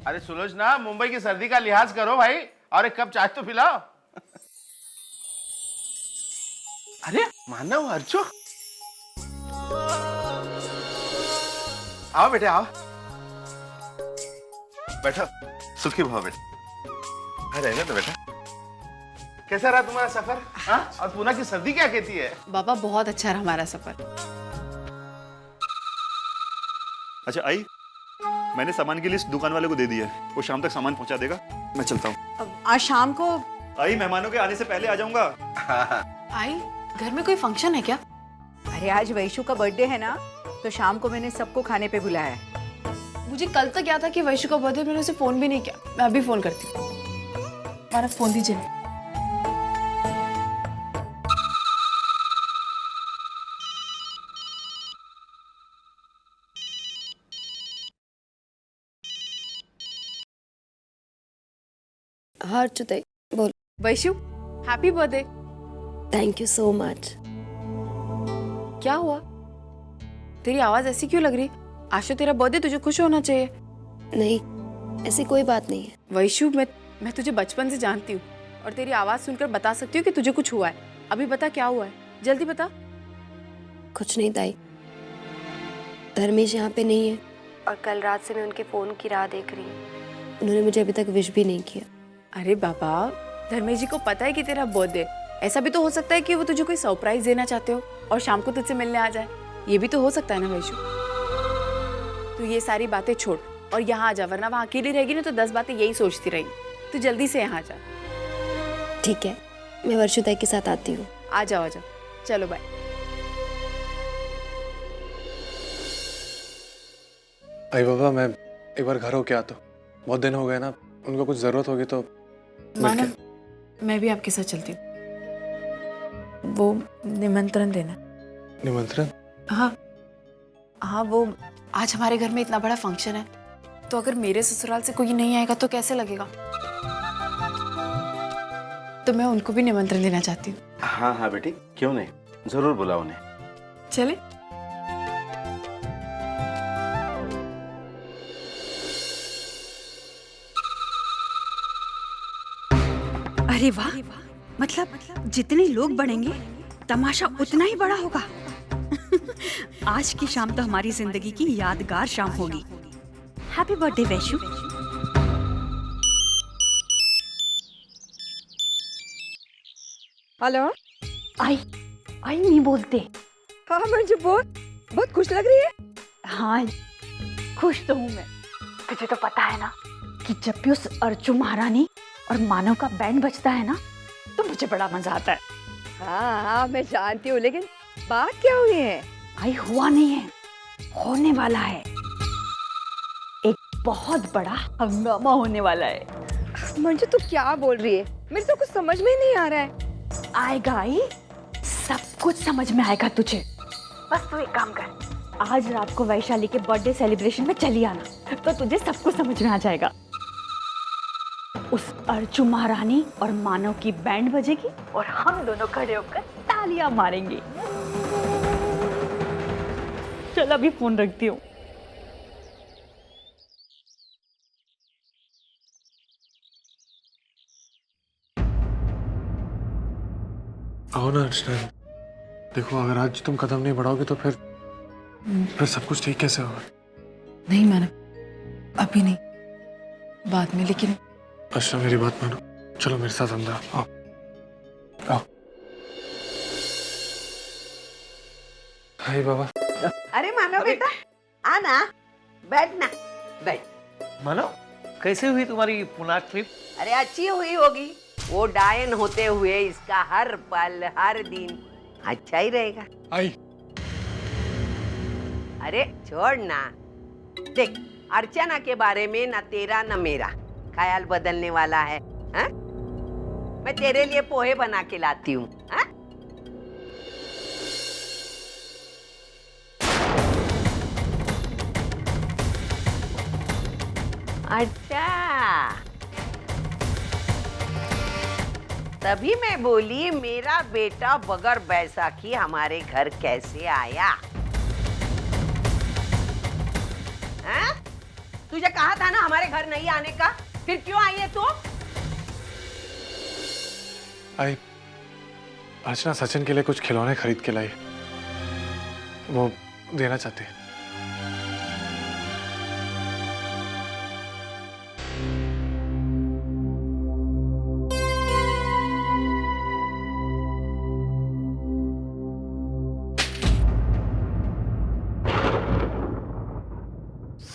अरे सुलोचना, मुंबई की सर्दी का लिहाज करो भाई, और एक कप चाय तो पिलाओ। अरे मानव, अर्चो, आओ बेटे आओ, बैठो, सुखी भव बेटा। रहने दो बेटा। कैसा रहा तुम्हारा सफर? हाँ? और पूना की सर्दी क्या कहती है? बाबा बहुत अच्छा रहा हमारा सफर। अच्छा आई, मैंने सामान की लिस्ट दुकान वाले को दे दी है, वो शाम तक सामान पहुंचा देगा। मैं चलता हूँ। आज शाम को आई, मेहमानों के आने से पहले आ जाऊंगा। आई, घर में कोई फंक्शन है क्या? अरे आज वैशु का बर्थडे है ना, तो शाम को मैंने सबको खाने पे बुलाया है। मुझे कल तक याद था कि वैशु का बर्थडे, मैंने उसे फोन भी नहीं किया। मैं अभी फोन करती हूँ। हमारा फोन दीजिए। हाँ अर्चुताई बोल। Vaishu, happy birthday. Thank you so much. क्या हुआ? तेरी आवाज ऐसी क्यों लग रही? आज तो तेरा बर्थडे, तुझे खुश होना चाहिए। नहीं, ऐसी कोई बात नहीं है। वैशु, मैं तुझे बचपन से जानती हूँ और तेरी आवाज सुनकर बता सकती हूँ कि तुझे कुछ हुआ है। अभी बता क्या हुआ है, जल्दी बता। कुछ नहीं ताई, धर्मेश यहाँ पे नहीं है और कल रात से मैं उनके फोन की राह देख रही हूँ। उन्होंने मुझे अभी तक विश भी नहीं किया। अरे बाबा, धर्मेश जी को पता है कि तेरा बर्थडे, ऐसा भी तो हो सकता है कि वो तुझे कोई सरप्राइज देना चाहते हो और शाम को तुझसे मिलने आ जाए। ये भी तो हो सकता है ना वैशु? तू ये सारी बातें छोड़ और यहाँ आ जा, वरना वहाँ अकेली रहेगी ना तो 10 बातें यही सोचती रहेगी। तू जल्दी से यहाँ आ जा। ठीक है, मैं वर्षुताई के साथ आती हूँ। आ जाओ। चलो बाय। आई बाबा, मैं एक बार घर होके आता हूँ, बहुत दिन हो गए ना। उनको कुछ जरूरत होगी तो मानव, मैं भी आपके साथ चलती हूँ। वो निमंत्रण देना। निमंत्रण? हाँ, वो आज हमारे घर में इतना बड़ा फंक्शन है, तो अगर मेरे ससुराल से कोई नहीं आएगा तो कैसे लगेगा? तो मैं उनको भी निमंत्रण देना चाहती हूँ। हाँ हाँ बेटी, क्यों नहीं, जरूर बुलाओ उन्हें। चले? अरे वाह, मतलब जितने लोग बढ़ेंगे तमाशा उतना ही बड़ा होगा। आज की शाम तो हमारी जिंदगी की यादगार शाम होगी। Happy birthday Vaishu. हेलो। आई नहीं बोलते। हाँ मुझे बहुत खुश लग रही है। हाँ खुश तो हूँ मैं। तुझे तो पता है ना कि जब भी उस अर्चु महारानी और मानव का बैंड बजता है ना, तो मुझे बड़ा मजा आता है। हाँ मैं जानती हूँ, लेकिन बात क्या हुई है? आई हुआ नहीं है, होने वाला है। एक बहुत बड़ा हंगामा होने वाला है। मंजू तू क्या बोल रही है? मेरे तो कुछ समझ में नहीं आ रहा है। आएगा आई, सब कुछ समझ में आएगा तुझे। बस तू एक काम कर, आज रात को वैशाली के बर्थडे सेलिब्रेशन में चली आना, तो तुझे सब कुछ समझ में आ जाएगा। उस अर्चु महारानी और मानव की बैंड बजेगी और हम दोनों खड़े होकर तालियां मारेंगे। चल अभी फोन रखती हूँ। आओ ना अर्चना, देखो अगर आज तुम कदम नहीं बढ़ाओगे तो फिर सब कुछ ठीक कैसे होगा? नहीं मानव, अभी नहीं, बाद में। लेकिन अर्चना मेरी बात मानो, चलो मेरे साथ अंदर आओ। आओ। हाय बाबा। अरे मानो बेटा, आना, बैठना, बैठ। मानो, कैसे हुई तुम्हारी पुणे ट्रिप? अरे अच्छी हुई होगी, वो डायन होते हुए इसका हर पल हर दिन अच्छा ही रहेगा। आई। अरे छोड़ ना, देख अर्चना के बारे में ना तेरा ना मेरा ख्याल बदलने वाला है। हा? मैं तेरे लिए पोहे बना के लाती हूँ। अच्छा, तभी मैं बोली मेरा बेटा बगैर बैसाखी हमारे घर कैसे आया। तुझे कहा था ना हमारे घर नहीं आने का, फिर क्यों आई है तू? आई अर्चना सचिन के लिए कुछ खिलौने खरीद के लाई, वो देना चाहती है।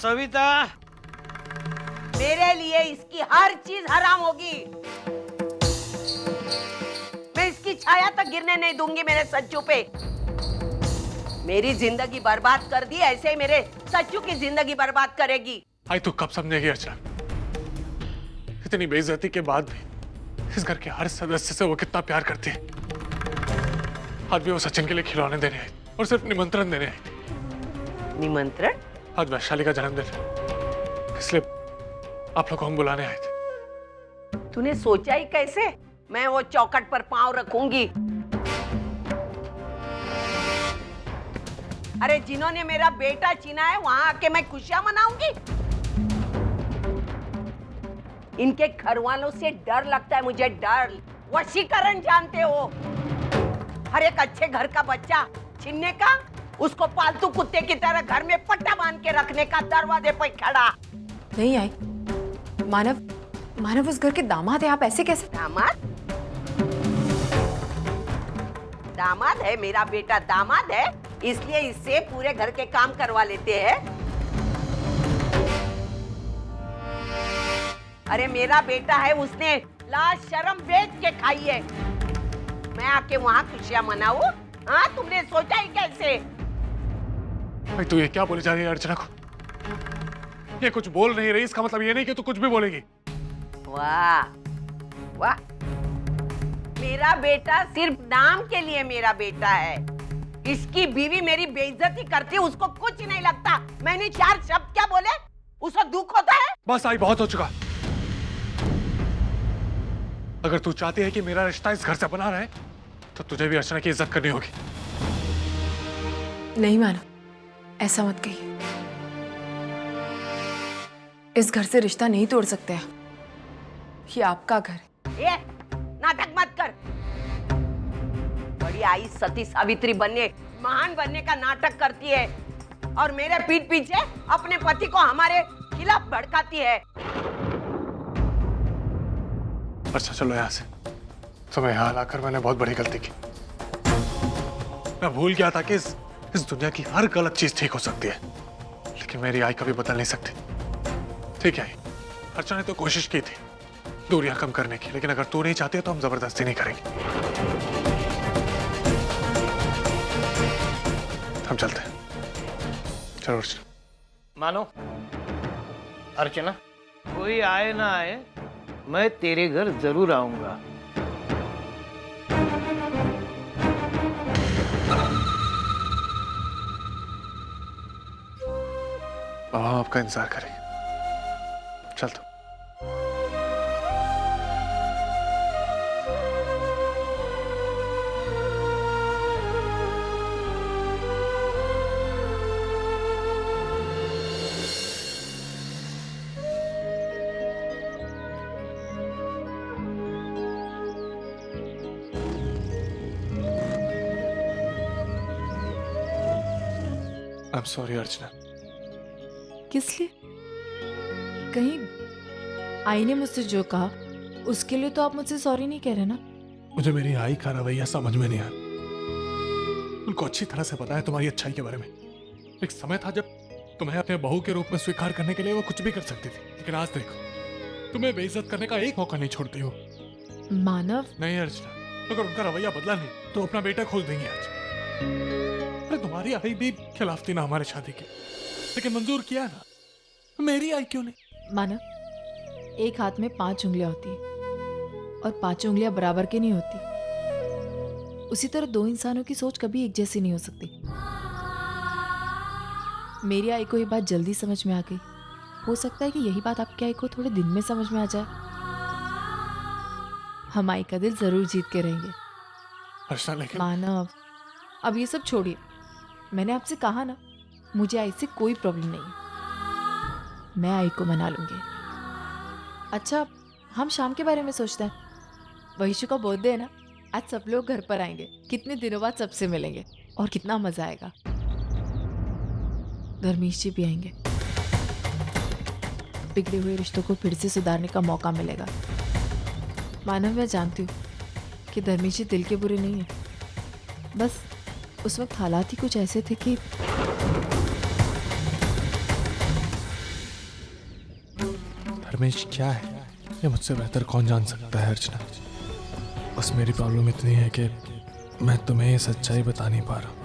सविता, मेरे लिए इसकी हर चीज हराम होगी। मैं इसकी छाया तक गिरने नहीं दूंगी मेरे सच्चू पे। मेरी जिंदगी बर्बाद कर दी, ऐसे ही मेरे सच्चू की जिंदगी बर्बाद करेगी। आई तू कब समझेगी अर्चना, इतनी बेइज्जती के बाद भी इस घर के हर सदस्य से वो कितना प्यार करती है। आज भी वो सचिन के लिए खिलौने देने आई और सिर्फ निमंत्रण देने आई थी। निमंत्रण? आज वैशाली का जन्मदिन है, इसलिए आप लोगों को हम बुलाने आए थे। तूने सोचा ही कैसे मैं वो चौखट पर पांव रखूंगी? अरे जिन्होंने मेरा बेटा चीना है वहां आके मैं खुशियां मनाऊंगी? इनके घर वालों से डर लगता है मुझे, डर। वशीकरण जानते हो? हर एक अच्छे घर का बच्चा छीनने का, उसको पालतू कुत्ते की तरह घर में पट्टा बांध के रखने का, दरवाजे पर खड़ा। नहीं आई, मानव उस घर के दामाद है, आप ऐसे कैसे? दामाद? दामाद है मेरा बेटा, दामाद है, इसलिए इससे पूरे घर के काम करवा लेते हैं। अरे मेरा बेटा है, उसने लाज शर्म बेच के खाई है। मैं आके वहां खुशियां मनाऊं? हाँ, तुमने सोचा ही कैसे? भाई तू ये क्या बोले जा रही है अर्चना को? ये कुछ बोल नहीं रही, इसका मतलब ये नहीं कि तू कुछ भी बोलेगी। वाह वाह, मेरा बेटा सिर्फ नाम के लिए मेरा बेटा है। इसकी बीवी मेरी बेइज्जती करती है, उसको कुछ नहीं लगता। मैंने 4 शब्द क्या बोले, उसको दुख होता है? बस आई, बहुत हो चुका। अगर तू चाहती है कि मेरा रिश्ता इस घर से बना रहे तो तुझे भी अर्चना की इज्जत करनी होगी। नहीं मानव, ऐसा मत कहिए। इस घर से रिश्ता नहीं तोड़ सकते आप, ये आपका घर है। ये नाटक मत कर। बड़ी आई सती सावित्री बनने, महान बनने का नाटक करती है और मेरे पीठ पीछे अपने पति को हमारे खिलाफ भड़काती है। अच्छा चलो यहाँ से, तुम्हें यहाँ लाकर मैंने बहुत बड़ी गलती की। मैं भूल गया था कि इस दुनिया की हर गलत चीज ठीक हो सकती है, लेकिन मेरी आई कभी बदल नहीं सकती। ठीक है, अर्चना ने तो कोशिश की थी दूरियां कम करने की, लेकिन अगर तू नहीं चाहती है तो हम जबरदस्ती नहीं करेंगे। हम चलते हैं। चलो अर्चना। मानो अर्चना, कोई आए ना आए, मैं तेरे घर जरूर आऊंगा। बाबा आपका इंतजार करेंगे। चल तो। I'm sorry अर्चना। किस लिए? कहीं आई ने मुझसे जो कहा उसके लिए तो आप मुझसे सॉरी नहीं कह रहे ना? मुझे मेरी आई का रवैया समझ में नहीं आया। उनको अच्छी तरह से पता है तुम्हारी अच्छाई के बारे में। एक समय था जब तुम्हें अपने बहू के रूप में स्वीकार करने के लिए वो कुछ भी कर सकती थी, लेकिन आज देखो तुम्हें बेइज्जत करने का एक मौका नहीं छोड़ती हो। मानव, नहीं अर्चना, अगर उनका रवैया बदला नहीं तो अपना बेटा खोज देंगे आज। अरे तुम्हारी आई भी खिलाफ थी ना हमारे शादी के, लेकिन मंजूर किया ना। मेरी आई क्यों नहीं? मानव, एक हाथ में 5 उंगलियां होती है और 5 उंगलियां बराबर की नहीं होती। उसी तरह 2 इंसानों की सोच कभी एक जैसी नहीं हो सकती। मेरी आई को ये बात जल्दी समझ में आ गई। हो सकता है कि यही बात आपकी आई को थोड़े दिन में समझ में आ जाए। हम आई का दिल जरूर जीत के रहेंगे। अर्चना लेकिन मानव, अब ये सब छोड़िए। मैंने आपसे कहा ना, मुझे आई से कोई प्रॉब्लम नहीं है। मैं आई को मना लूंगी। अच्छा, हम शाम के बारे में सोचते हैं। वहीशु का बर्थडे है ना, आज सब लोग घर पर आएंगे। कितने दिनों बाद सबसे मिलेंगे और कितना मजा आएगा। धर्मेश जी भी आएंगे। बिगड़े हुए रिश्तों को फिर से सुधारने का मौका मिलेगा। मानव, मैं जानती हूँ कि धर्मेश जी दिल के बुरे नहीं है, बस उस वक्त हालात ही कुछ ऐसे थे कि धर्मेश क्या है ये मुझसे बेहतर कौन जान सकता है अर्चना। बस मेरी प्रॉब्लम इतनी है कि मैं तुम्हें ये सच्चाई बता नहीं पा रहा।